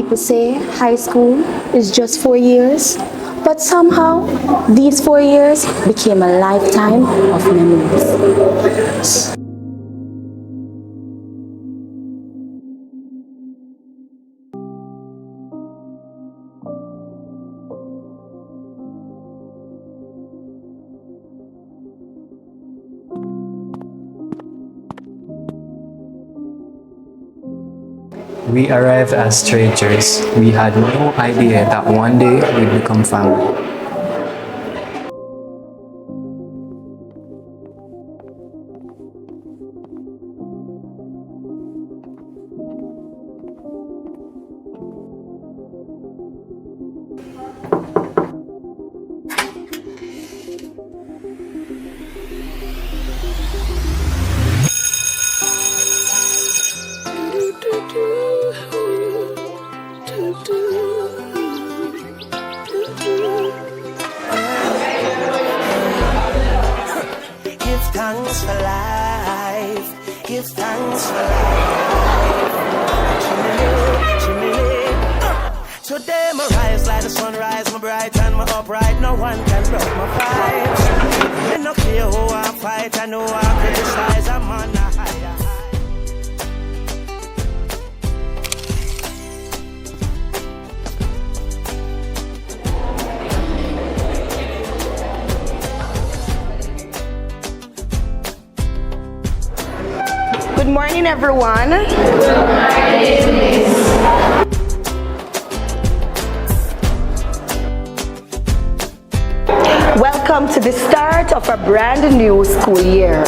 people say high school is just 4 years, but somehow these 4 years became a lifetime of memories. We arrived as strangers. We had no idea that one day we'd become family. Give thanks for life. Give thanks for life. Today my rise like the sunrise, my bright and my upright. No one can break my vibes. I no care who I fight, I know I criticize. I'm on a higher high. Good morning, everyone. Welcome to the start of a brand new school year.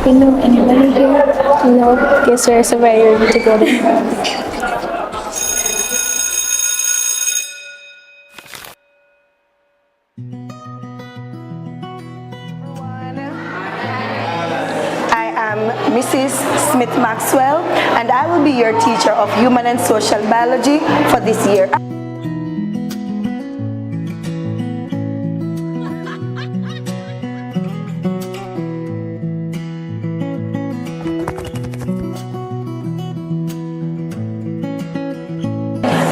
You know anybody here? No? Guess we're so very ready to go to. I am Mrs. Smith Maxwell, and I will be your teacher of Human and Social Biology for this year.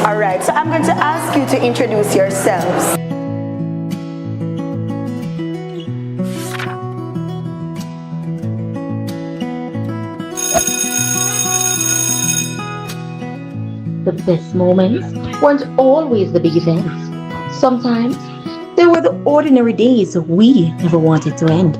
Alright, so I'm going to ask you to introduce yourselves. The best moments weren't always the big events. Sometimes they were the ordinary days we never wanted to end.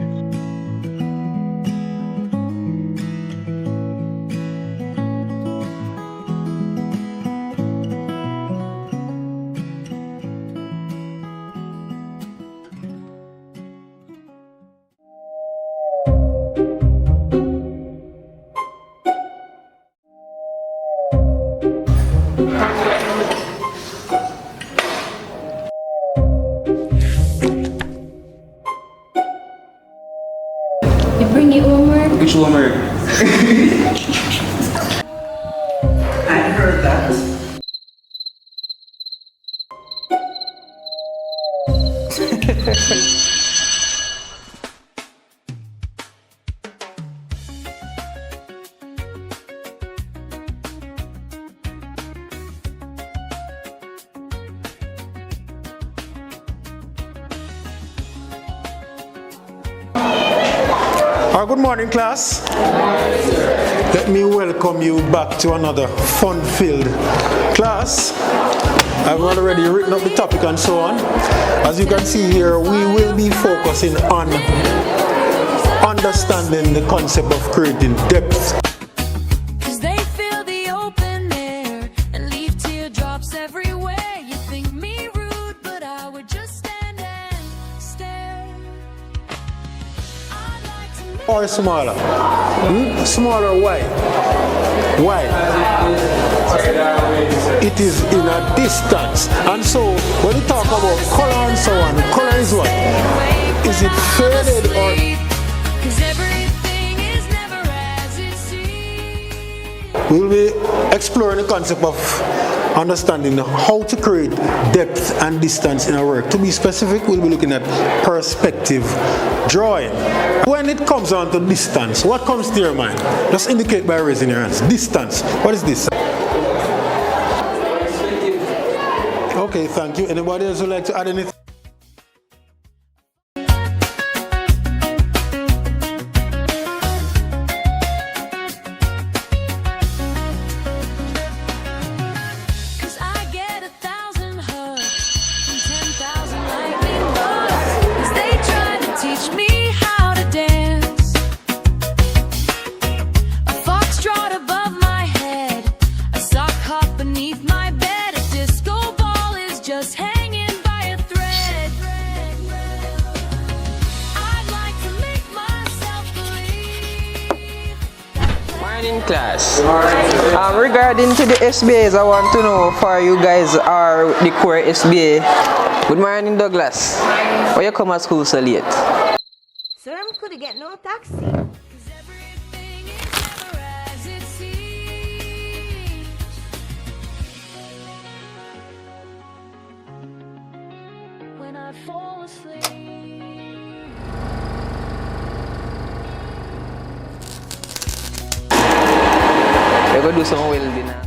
You bring your homework? Which homework? I heard that. Good morning, class. Let me welcome you back to another fun-filled class. I've already written up the topic and so on. As you can see here, we will be focusing on understanding the concept of creating depth. They fill the open air and leave teardrops everywhere. You think me rude, but I would just stand and stare. I'd like to Or smaller? Smaller, why? Why? It is in a distance. And so, when you talk about color and so on, color is what? Is it faded or... 'cause everything is never as it seems. We'll be exploring the concept of understanding how to create depth and distance in our work. To be specific, we'll be looking at perspective drawing. When it comes on to distance, what comes to your mind? Just indicate by raising your hands. Distance. What is this? Okay, thank you. Anybody else would like to add anything? Cause I get 1,000 hugs and 10,000 lightning bugs. Cause they try to teach me how to dance. A foxtrot above my head, a sock hop beneath my bed, a disco ball is just hanging by a thread. I'd like to make myself believe. Morning class. Regarding to the SBAs, I want to know for you guys are the core SBA. Good morning Douglas. Why you come at school so late? Sir, I could get no taxi. Cause everything is never as it seems. When I fall asleep. We're gonna do some welding now.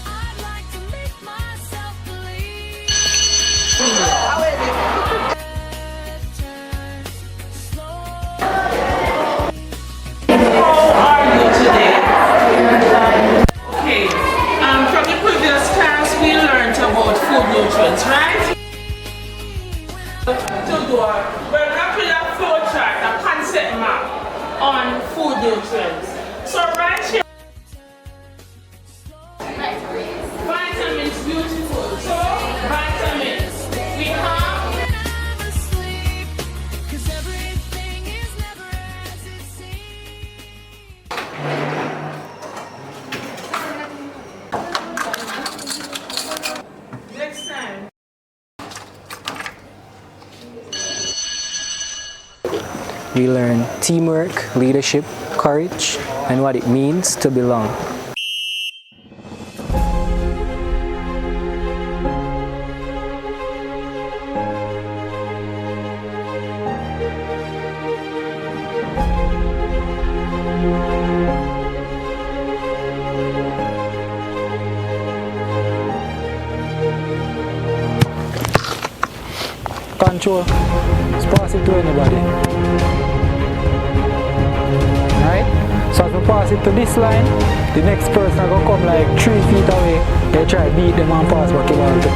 I'd like to make myself believe. Okay, from the previous class we learned about food nutrients, right? To do we're going to a flow chart, a concept map on food nutrients. So right here, vitamins, beautiful. So vitamins, we have When I'm asleep, 'cause everything is never as it seems. next time. We learn teamwork, leadership, courage, and what it means to belong. Control. Just pass it to anybody. Alright? So as we pass it to this line, the next person are gonna come like 3 feet away. They try to beat them and pass back the ball to.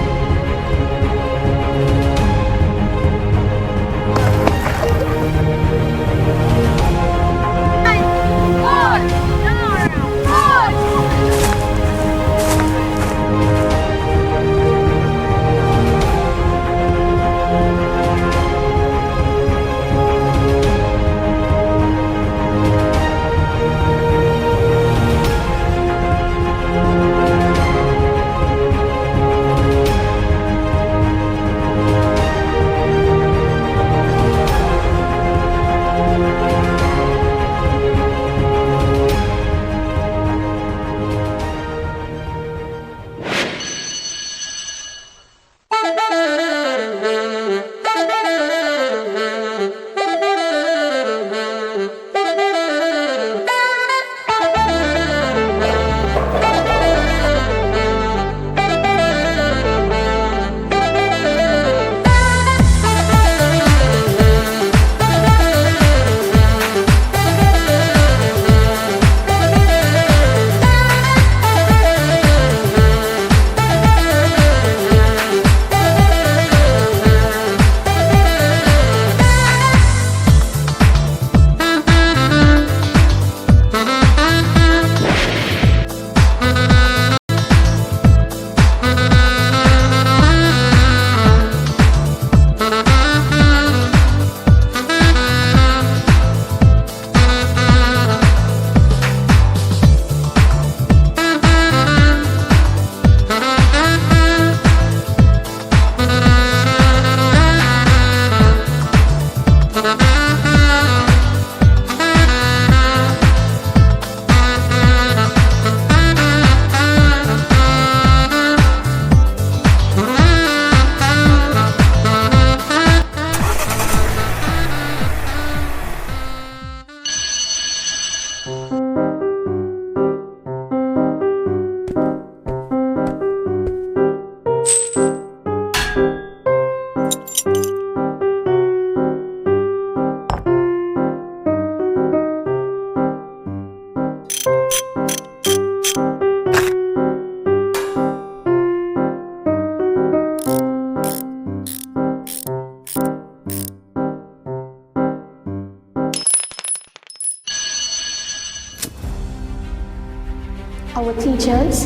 Our teachers,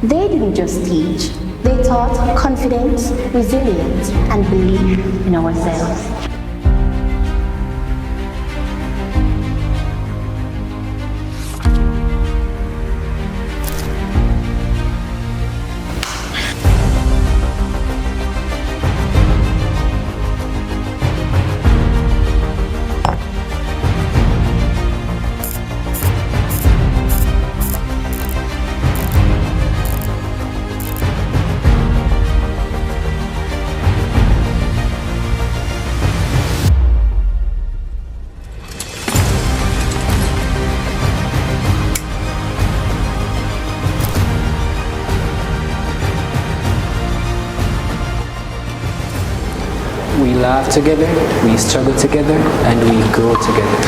they didn't just teach, they taught confidence, resilience, and belief in ourselves. We laugh together, we struggle together, and we grow together.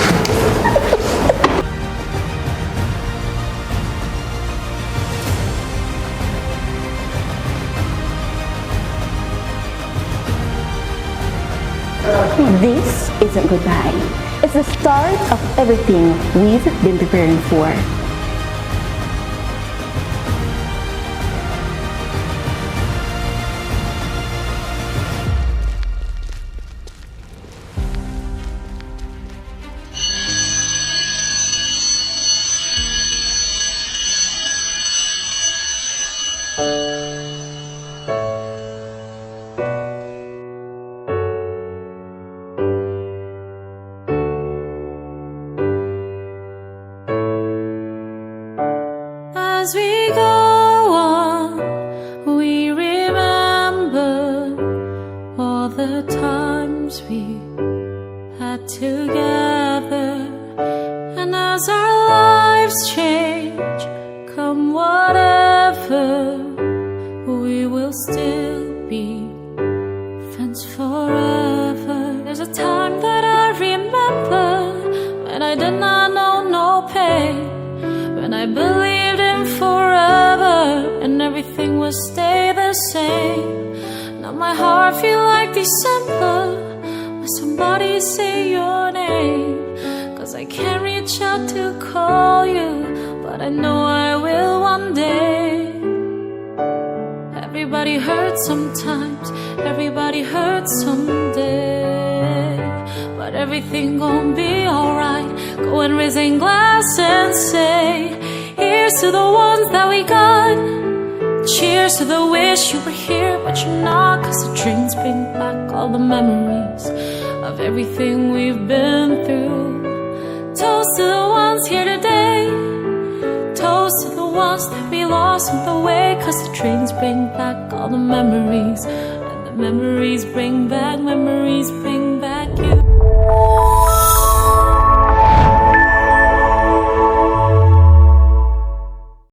This isn't goodbye. It's the start of everything we've been preparing for. As we go on, we remember all the times we had together. And as our lives change, come whatever, we will still be friends forever. There's a time that I remember when I did not know no pain, when I believed in forever and everything would stay the same. Now my heart feels like December when somebody say your name. Cause I can't reach out to call you, but I know I will one day. Everybody hurts sometimes, everybody hurts someday, but everything gon' be alright. Go and raise a glass and say, here's to the ones that we got. Cheers to the wish you were here, but you're not. Cause the drinks bring back all the memories of everything we've been through. Toast to the ones here today, toast to the ones that we lost on the way. Cause the drinks bring back all the memories, and the memories bring back, memories bring